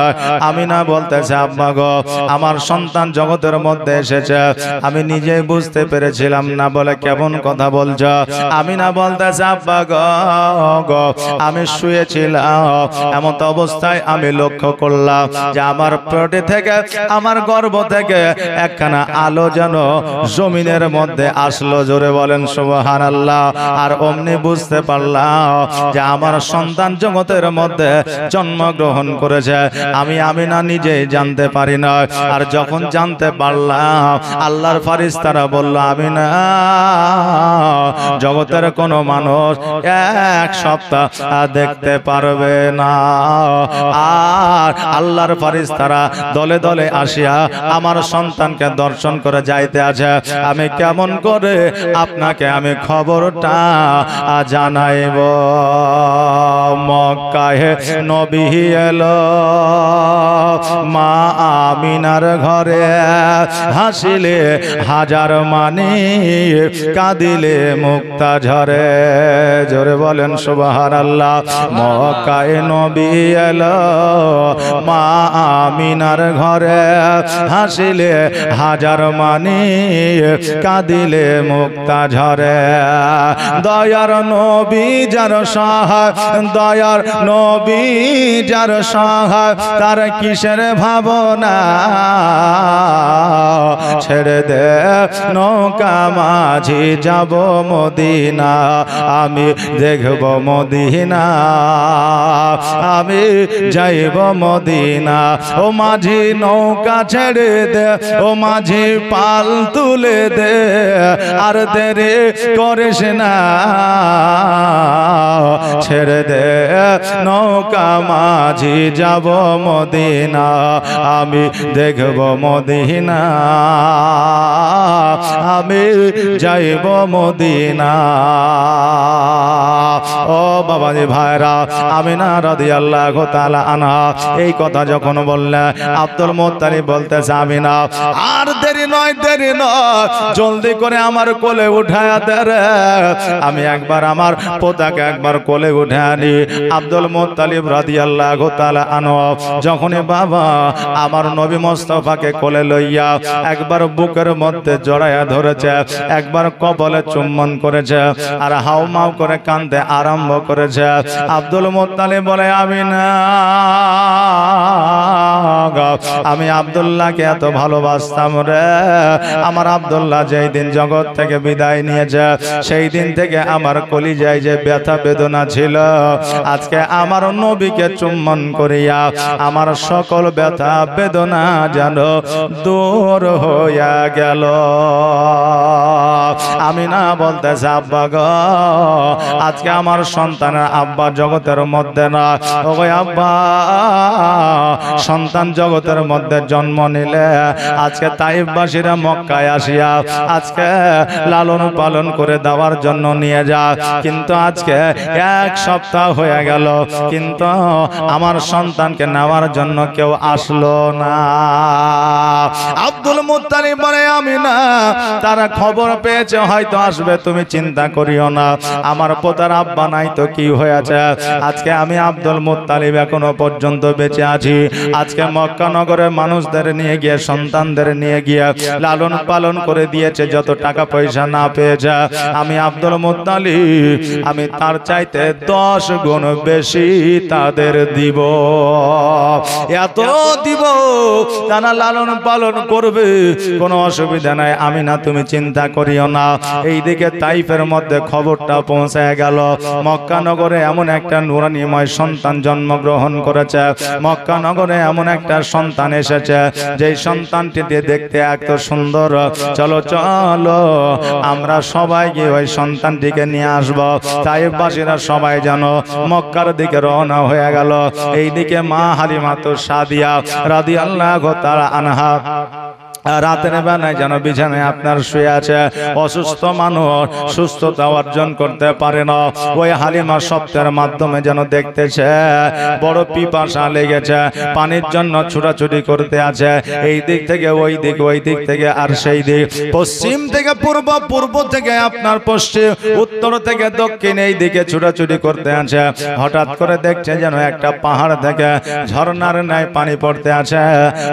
আমিনা বলতেছে, আব্বা গো আমার সন্তান জগতের মধ্যে এসেছে, আমি নিজেই বুঝতে পেরেছিলাম না। বলে, কেমন কথা বলছো? আমিনা বলতেছে, আব্বা গো আমি শুয়েছিলাম, এমন অবস্থায় আমি লক্ষ্য করলাম যে আমার পেটে থেকে, আমার গর্ভ থেকে একখানা আলো যেন জমিনের মধ্যে আসলো। জোরে বলেন সুবহানাল্লাহ। আর অমনি বুঝতে পারলাম যে আমার সন্তান জগতের মধ্যে জন্মগ্রহণ করেছে। আমি আমিনা নিজেই জানতে পারি না। আর যখন জানতে পারলাম, আল্লাহর ফেরেশতারা বলল, আমিনা জগতের কোনো মানুষ এক সপ্তাহ দেখতে পারবে না। আর আল্লাহর ফেরেশতারা দলে দলে আসিয়া আমার সন্তানকে দর্শন করে যাইতে আছে। আমি কেমন করে আপনাকে আমি খবরটা জানাইব? মক্কায় নবী এলো, মা আমিনার ঘরে হাসিলে হাজার মানি, কাঁদিলে মুক্তা ঝরে। জোরে বলেন সুবহানাল্লাহ। মক্কায় নবী এলো, মা আমিনার ঘরে হাসিলে হাজার মানি, কাঁদিলে মুক্তা ঝরে। দয়ার নবী যার সহায়, দয়ার নবী যার সহায়, তার কিসের ভাবনা? ছেড়ে দে নৌকা মাঝি, যাব মদিনা, আমি দেখব মদিনা, আমি যাইব মদিনা। ও মাঝি নৌকা ছেড়ে দে, ও মাঝি পাল তুলে দে, আর দেরি করিস না, ছেড়ে দে নৌকা মাঝি, যাব মদিনা, আমি দেখব মদিনা, আমি যাইব মদিনা। ও বাবাজি ভাইরা, আমিনা রাদিয়াল্লাহু তাআলা আনহা এই কথা যখন বললেন, আব্দুল মুত্তালিব বলতেছে, আমিনা আর দেরি দেরি নয়, জলদি করে আমার কোলে উঠায়া দে রে। আমি একবার আমার পোতাকে একবার কোলে উঠে আনি। আব্দুল মুত্তালিব রাদিয়াল্লাহু তাআলা আনহু যখনই বাবা আমার নবী মুস্তাফাকে কোলে লইয়া একবার বুকের মধ্যে জড়ায়া ধরেছে, একবার কপালে চুম্বন করেছে, আর হাউমাউ করে কাঁদতে আরম্ভ করেছে। আব্দুল মুত্তালিব বলে, আমি আব্দুল্লাহকে এত ভালোবাসতাম রে। আমার আব্দুল্লাহ যেই দিন জগৎ থেকে বিদায় নিয়েছে, সেই দিন থেকে আমার কলিজায় যে ব্যথা বেদনা ছিল, আজকে আমার নবীকে চুম্বন করিয়া আমার সকল ব্যথা বেদনা যেন দূর হইয়া গেল। আমি না বলতেছি, আব্বা গো, আজকে আমার সন্তানের আব্বা জগতের মধ্যে না। ওই আব্বা সন্তান জগতের মধ্যে জন্ম নিলে আজকে তাইফবাসীরা মক্কায় আসিয়া আজকে লালন পালন করে দেওয়ার জন্য নিয়ে যায়, কিন্তু আজকে এক সপ্তাহ হয়ে গেল, কিন্তু আমার সন্তানকে নেওয়ার জন্য কেউ আসলো না। আব্দুল মুত্তালিব বলে, আমি না, তারা খবর পেয়েছে, হয়তো আসবে, তুমি চিন্তা করিও না। আমার পোতার আব্বা নাই তো কি হয়েছে, আজকে আমি আব্দুল মুত্তালিব এখনো পর্যন্ত বেঁচে আছি। আজকে মক্কা নগরের মানুষদের নিয়ে গিয়ে, সন্তানদের নিয়ে গিয়ে লালন পালন করে দিয়েছে, যত টাকা পয়সা না পেয়েছে আমি আব্দুল মুত্তালিব আমি তার চাইতে 10 গুণ বেশি তাদের দিব, এত দিব, তারা লালন পালন করবে, কোনো অসুবিধা নাই। আমি না, তুমি চিন্তা করিও না। এইদিকে তাইফের মধ্যে খবরটা পৌঁছায় গেল, মক্কা নগরে এমন একটা নুরানিময় সন্তান জন্মগ্রহণ করেছে, মক্কা নগরে এমন একটা সন্তান এসেছে, যেই সন্তানটি দেখতে এত সুন্দর। চলো চলো আমরা সবাই গিয়ে ওই সন্তানটিকে নিয়ে আসবো। তাইফবাসীরা সবাই যেন মক্কার দিকে রওনা হয়ে গেল। এইদিকে মা হালিমাতু সাদিয়া রাদিয়াল্লাহু তাআলা আনহা রাতের বেলায় যেন বিছানায় আপনার শুয়ে আছে, অসুস্থ মানুষ সুস্থতা অর্জন করতে পারে না। ওই হালিমা শব্দের মাধ্যমে যেন দেখতেছে বড় পিপাসা লেগেছে, পানির জন্য ছুটাছুটি করতে আছে, এই দিক থেকে ওই দিক, ওই দিক থেকে আর সেই দিক, পশ্চিম থেকে পূর্ব, পূর্ব থেকে আপনার পশ্চিম, উত্তর থেকে দক্ষিণ, এই দিকে ছুটাছুটি করতে আছে। হঠাৎ করে দেখছে যেন একটা পাহাড় থেকে ঝর্ণার ন্যায় পানি পড়তে আছে।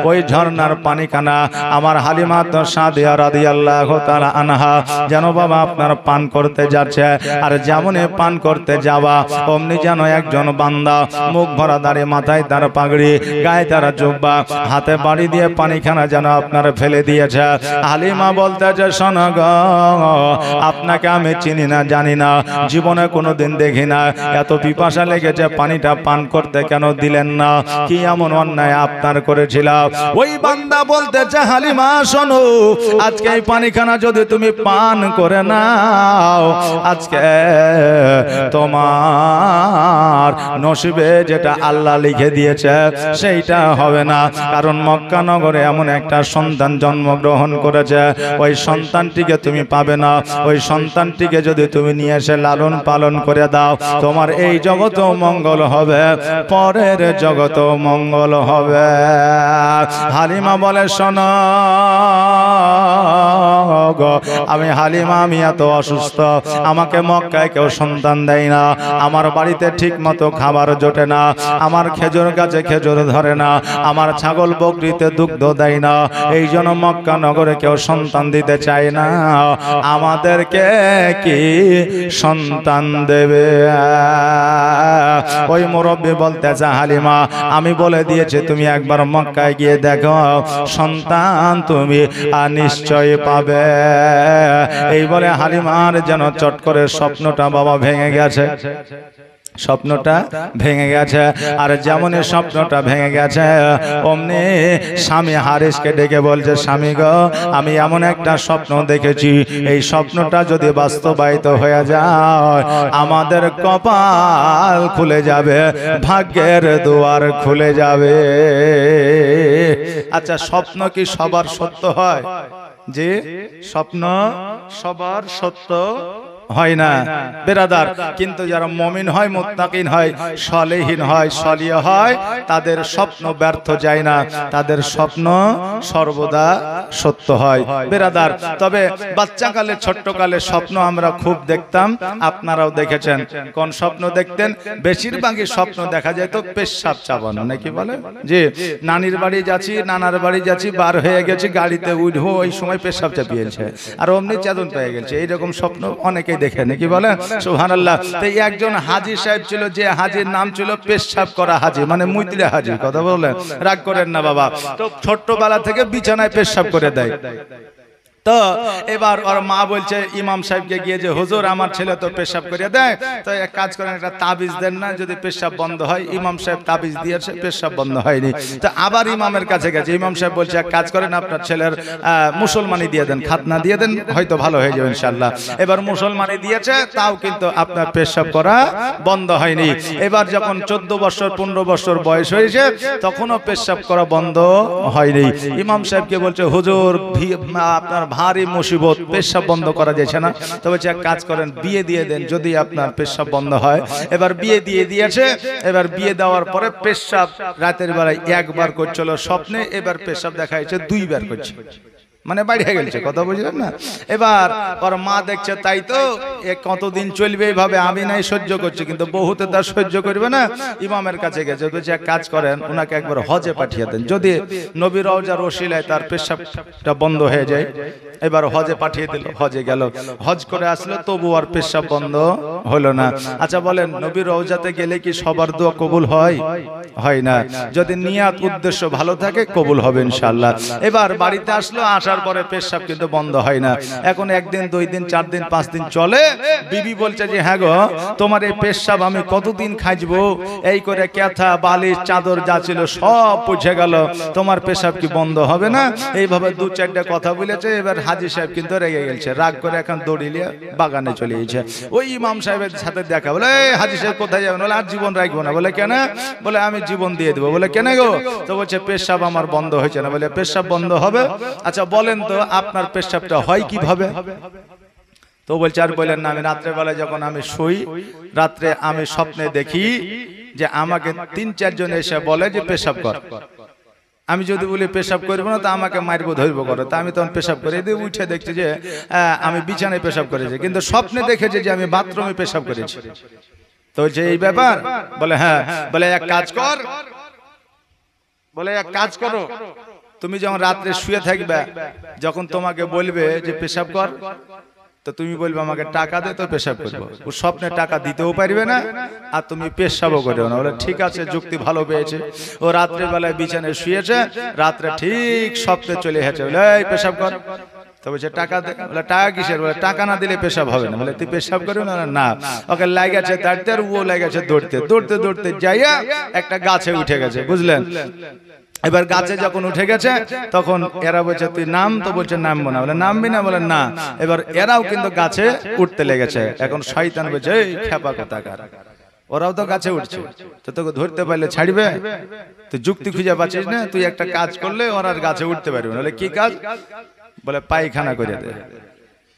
ওই ঝর্ণার পানিখানা আমার হালিমা সাদিয়া রাদিয়াল্লাহু তাআলা আনহা যেন বাবা আপনার পান করতে যাচ্ছে, আর যেমনই পান করতে যাওয়া অমনি যেন একজন বান্দা, মুখ ভরা দাড়ি, মাথায় তার পাগড়ি, গায়ে তার জুব্বা, হাতে বাড়ি দিয়ে পানিখানা যেন আপনার ফেলে দিয়েছে। হালিমা বলতেছে, শোনো গো, আপনাকে আমি চিনি না, জানি না, জীবনে কোনোদিন দেখি না, এত পিপাসা লেগেছে, পানিটা পান করতে কেন দিলেন না? কি এমন অন্যায় আপনার করেছিলাম? ওই বান্দা বলতেছে, হালিমা শোনো, আজকে এই পানিখানা যদি তুমি পান করে নাও, আজকে তোমার নসিবে যেটা আল্লাহ লিখে দিয়েছে সেইটা হবে না। কারণ মক্কা নগরে এমন একটা সন্তান জন্মগ্রহণ করেছে, ওই সন্তানটিকে তুমি পাবে না। ওই সন্তানটিকে যদি তুমি নিয়ে এসে লালন পালন করে দাও, তোমার এই জগতেও মঙ্গল হবে, পরের জগতেও মঙ্গল হবে। হালিমা বলে, শোনো আমি হালিমা, আমি এত অসুস্থ, আমাকে মক্কায় কেউ সন্তান দেয় না, আমার বাড়িতে ঠিক মতো খাবার জোটে না, আমার খেজুর গাছে খেজুর ধরে না, আমার ছাগল বকরিতে দুগ্ধ দেয় না, এই জন্য মক্কা নগরে কেউ সন্তান দিতে চায় না, আমাদেরকে কি সন্তান দেবে? ওই মুরব্বী বলতেছে, হালিমা আমি বলে দিয়েছি, তুমি একবার মক্কায় গিয়ে দেখো, সন্তান তুমি নিশ্চয় পাবে। এই বলে হালিমার যেন চট করে স্বপ্নটা বাবা ভেঙে গেছে, স্বপ্নটা ভেঙে গেছে। আর যেমনই স্বপ্নটা ভেঙে গেছে, অমনি স্বামী হারিসকে ডেকে বলছে, স্বামী গো, আমি এমন একটা স্বপ্ন দেখেছি, এই স্বপ্নটা যদি বাস্তবায়িত হয়ে যায়, আমাদের কপাল খুলে যাবে, ভাগ্যের দুয়ার খুলে যাবে। আচ্ছা, স্বপ্ন কি সবার সত্য হয়? যে স্বপ্ন সবার সত্য হয় না বেরাদার। কিন্তু যারা মুমিন হয়, মুত্তাকিন হয়, সালেহীন হয়, সালিহ হয়, তাদের স্বপ্ন ব্যর্থ যায় না, তাদের স্বপ্ন সর্বদা সত্য হয় বেরাদার। তবে বাচ্চাকালে ছোট্টকালে স্বপ্ন আমরা খুব দেখতাম, আপনারাও দেখেছেন। কোন স্বপ্ন দেখতেন? বেশিরভাগই স্বপ্ন দেখা যায় তো পেশাব চাবানো, নাকি বলে? যে নানির বাড়ি যাচ্ছি, নানার বাড়ি যাচ্ছি, বার হয়ে গেছি, গাড়িতে উঠবো, ওই সময় পেশাব চাপিয়েছে আর অমনি চেতন পেয়ে গেছে। এইরকম স্বপ্ন অনেকেই দেখে, নাকি বলে? সুবহানাল্লাহ। তো একজন হাজী সাহেব ছিল, যে হাজীর নাম ছিল পেশাব করা হাজী, মানে মুইতলে হাজী। কথা বলেন, রাগ করেন না বাবা। তো ছোট্টবেলা থেকে বিছানায় পেশাব করে দেয়। তো এবার ওর মা বলছে ইমাম সাহেবকে গিয়ে যে হুজুর আমার ছেলে তো পেশাব করে দেয়, তো এক কাজ করেন, একটা তাবিজ দেন না, যদি পেশাব বন্ধ হয়। ইমাম সাহেব তাবিজ দিয়েছে, পেশাব বন্ধ হয়নি। তো আবার ইমামের কাছে গেছে, ইমাম সাহেব বলছে এক কাজ করেন, আপনার ছেলের মুসলমানি দিয়ে দেন, খাতনা দিয়ে দেন, হয়তো ভালো হয়ে যাবে ইনশাআল্লাহ। এবার মুসলমানি দিয়েছে, তাও কিন্তু আপনার পেশাব করা বন্ধ হয়নি। এবার যখন 14 বছর 15 বছর বয়স হয়েছে, তখনও পেশাব করা বন্ধ হয়নি। ইমাম সাহেবকে বলছে হুজুর আপনার ভারী মুসিবত, পেশাব বন্ধ করা যাচ্ছে না। তবে এক কাজ করেন, বিয়ে দিয়ে দেন, যদি আপনার পেশাব বন্ধ হয়। এবার বিয়ে দিয়ে দিয়েছে। এবার বিয়ে দেওয়ার পরে পেশাব রাতের বেলায় একবার করছিল স্বপ্নে, এবার পেশাব দেখা যাচ্ছে 2 বার করছে, মানে বাড়ি হয়ে গেছে। কথা বুঝলেন না? এবার ওর মা দেখছে, তাই তো কতদিন চলবে এইভাবে, আমি নাই সহ্য করছি, কিন্তু বহুতে তার সহ্য করবে না। ইমামের কাছে গেছে, বলছে এক কাজ করেন, ওনাকে একবার হজে পাঠিয়ে দেন, যদি নবী রওজার ওসিলায় তার পেশাবটা বন্ধ হয়ে যায়। এবার হজে পাঠিয়ে দিল, হজে গেল, হজ করে আসলো, তবু আর পেশাব বন্ধ হলো না। আচ্ছা বলেন, নবী রওজাতে গেলে কি সবার দোয়া কবুল হয়? হয় না। যদি নিয়াত উদ্দেশ্য ভালো থাকে, কবুল হবে ইনশাআল্লাহ। এবার বাড়িতে আসলো, আসার পরে পেশাব কিন্তু বন্ধ হয় না। এখন 1 দিন 2 দিন 4 দিন 5 দিন চলে। বিবি বলছে যে হ্যাঁ গো, তোমার এই পেশাব আমি কতদিন খাইজবো? এই করে ক্যাথা বালিশ চাদর যা ছিল সব পুছে গেল, তোমার পেশাব কি বন্ধ হবে না? এইভাবে 2-4টা কথা বলেছে। এবার হাজী সাহেব কিন্তু রেগে গেছে, রাগ করে এখন দৌড়িয়ে বাগানে চলে গেছে। ওই ইমাম সাহেবের সাথে দেখা, বলে হাজী সাহেব কোথায় যাবেন? বলে আর জীবন রাখবো না। বলে কেন? বলে আমি জীবন দিয়ে দেবো। বলে কেন গো? তো বলছে পেশাব আমার বন্ধ হয়েছে না। বলে পেশাব বন্ধ হবে? আচ্ছা বলেন তো আপনার পেশাবটা হয় কিভাবে? তো বলছে আর বলেন না, আমি রাত্রে বেলা যখন আমি শুই, রাত্রে আমি স্বপ্নে দেখি যে আমাকে 3-4 জন এসে বলে যে পেশাব কর। আমি যদি বলি পেশাব করবো না, তো আমাকে মারবো, ধরবো করে। তা আমি তখন পেশাব করে দিয়ে উঠে দেখছি যে আমি বিছানায় পেশাব করেছি, কিন্তু স্বপ্নে দেখেছি যে আমি বাথরুমে পেশাব করেছি। তো যে এই ব্যাপার? বলে হ্যাঁ। বলে এক কাজ কর, বলে এক কাজ করো, তুমি যখন রাত্রে শুয়ে থাকবে, যখন তোমাকে বলবে যে পেশাব কর, তো তুমি বলবে আমাকে টাকা দে, তো পেশাব করবো। ও স্বপ্নে টাকা দিতেও পারবে না, আর তুমি পেশাবও করবে না। বলে ঠিক আছে, যুক্তি ভালো পেয়েছে। ও রাত্রে বেলায় বিছানায় শুয়েছে, রাত্রে ঠিক স্বপ্নে চলে এসেছে, বলে এই পেশাব কর। তো বলছে টাকা দে। বলে টাকা কিসের? বলে টাকা না দিলে পেশাব হবে না। বলে তুই পেশাব করবি না? না। ওকে লাগেছে দাঁড়তে, আর ও লাগেছে দৌড়তে। দৌড়তে দৌড়তে যাইয়া একটা গাছে উঠে গেছে, বুঝলেন? এবার গাছে যখন উঠে গেছে, তখন এরা বলছে তুই নাম। তো বলছে নামবো না। বলে নামবি না? বলে না। এবার এরাও কিন্তু গাছে উঠতে লেগেছে। এখন শয়তান বলছে এই খেপা কোথাকার, ওরাও তো গাছে উঠছে, তো তোকে ধরতে পারলে ছাড়বে? তুই যুক্তি খুঁজে পাচ্ছিস না? তুই একটা কাজ করলে ওরা আর গাছে উঠতে পারবে না। বলে কি কাজ? বলে পায়খানা করে দে।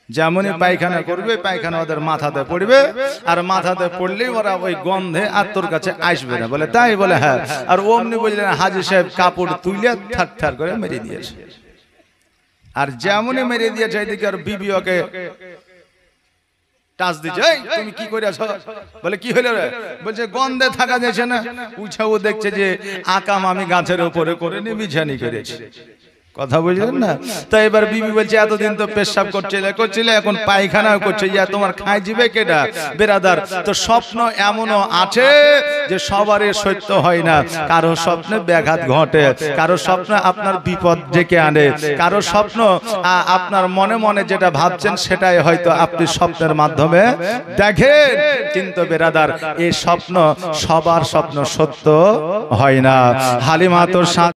যেমনই পায়খানা করবে, পায়খানা ওদের মাথাতে পড়বে, আর মাথাতে পড়লেই ওরা ওই গন্ধে আর তোর কাছে আসবে না। বলে তাই? বলে হ্যাঁ। আর অমনি বুঝলেন হাজী সাহেব কাপড় তুলে থার থার করে মেরে দিয়েছে। আর যেমনই মেরে দিয়েছে, এদিকে আর বিবি ওকে টাচ দিচ্ছে, তুমি কি করেছ? বলে কি হলো রে? বলছে গন্ধে থাকা যাচ্ছে না। উঠাও দেখছে যে আকাম আমি গাছের উপরে করে নিয়ে বিছানি করেছি। কথা বুঝলেন না? তো এবার বিবি বলছে এতদিন তো পেশাব করছিলে, এখন পায়খানাও করছে, ইয়া তোমার খাই জিবে কেডা বেরাদার? তো স্বপ্ন এমনও আছে যে সবারই সত্য হয় না। কারো স্বপ্নে ব্যাঘাত ঘটে, কারো স্বপ্ন আপনার বিপদ ডেকে আনে, কারো স্বপ্ন আপনার মনে মনে যেটা ভাবছেন সেটাই হয়তো আপনি স্বপ্নের মাধ্যমে দেখেন। কিন্তু বেরাদার, এই স্বপ্ন সবার স্বপ্ন সত্য হয় না। হালিমা তোর